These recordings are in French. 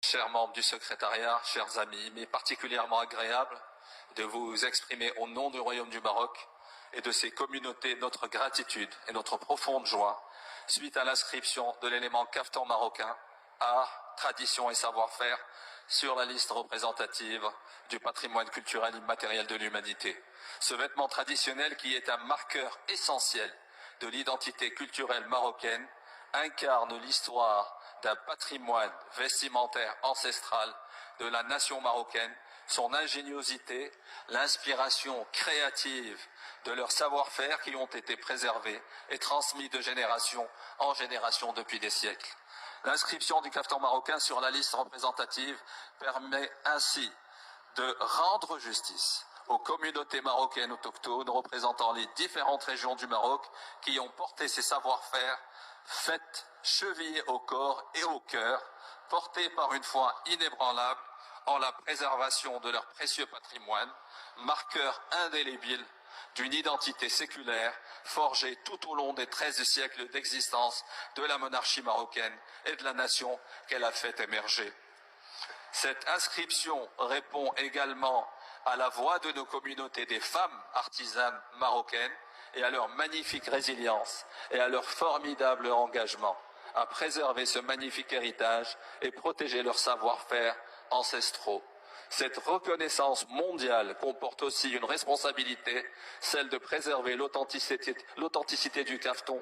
Chers membres du secrétariat, chers amis, mais particulièrement agréable de vous exprimer au nom du Royaume du Maroc et de ces communautés notre gratitude et notre profonde joie suite à l'inscription de l'élément caftan marocain, art, tradition et savoir-faire sur la liste représentative du patrimoine culturel immatériel de l'humanité. Ce vêtement traditionnel qui est un marqueur essentiel de l'identité culturelle marocaine incarne l'histoire d'un patrimoine vestimentaire ancestral de la nation marocaine, son ingéniosité, l'inspiration créative de leur savoir-faire qui ont été préservés et transmis de génération en génération depuis des siècles. L'inscription du caftan marocain sur la liste représentative permet ainsi de rendre justice aux communautés marocaines autochtones représentant les différentes régions du Maroc qui ont porté ces savoir-faire, faites chevillés au corps et au cœur, portés par une foi inébranlable en la préservation de leur précieux patrimoine, marqueur indélébile d'une identité séculaire forgée tout au long des 13 siècles d'existence de la monarchie marocaine et de la nation qu'elle a fait émerger. Cette inscription répond également à la voix de nos communautés des femmes artisanes marocaines et à leur magnifique résilience et à leur formidable engagement à préserver ce magnifique héritage et protéger leurs savoir-faire ancestraux. Cette reconnaissance mondiale comporte aussi une responsabilité, celle de préserver l'authenticité du caftan,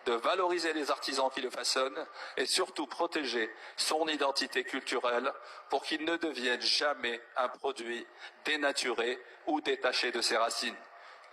de valoriser les artisans qui le façonnent et surtout protéger son identité culturelle pour qu'il ne devienne jamais un produit dénaturé ou détaché de ses racines.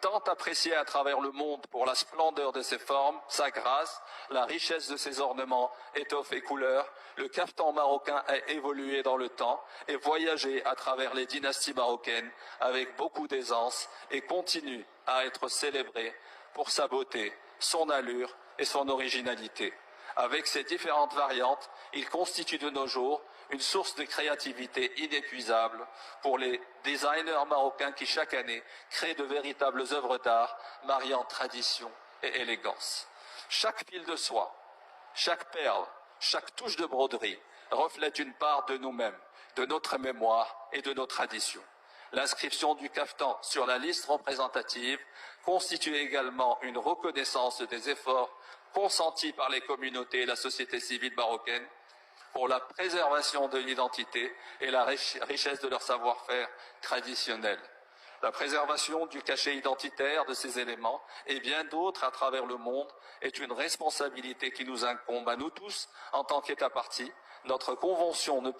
Tant apprécié à travers le monde pour la splendeur de ses formes, sa grâce, la richesse de ses ornements, étoffes et couleurs, le caftan marocain a évolué dans le temps et voyagé à travers les dynasties marocaines avec beaucoup d'aisance et continue à être célébré pour sa beauté, son allure et son originalité. Avec ses différentes variantes, il constitue de nos jours une source de créativité inépuisable pour les designers marocains qui chaque année créent de véritables œuvres d'art mariant tradition et élégance. Chaque fil de soie, chaque perle, chaque touche de broderie reflète une part de nous-mêmes, de notre mémoire et de nos traditions. L'inscription du caftan sur la liste représentative constitue également une reconnaissance des efforts consentis par les communautés et la société civile marocaine pour la préservation de l'identité et la richesse de leur savoir-faire traditionnel. La préservation du cachet identitaire de ces éléments et bien d'autres à travers le monde est une responsabilité qui nous incombe à nous tous en tant qu'État partie. Notre convention ne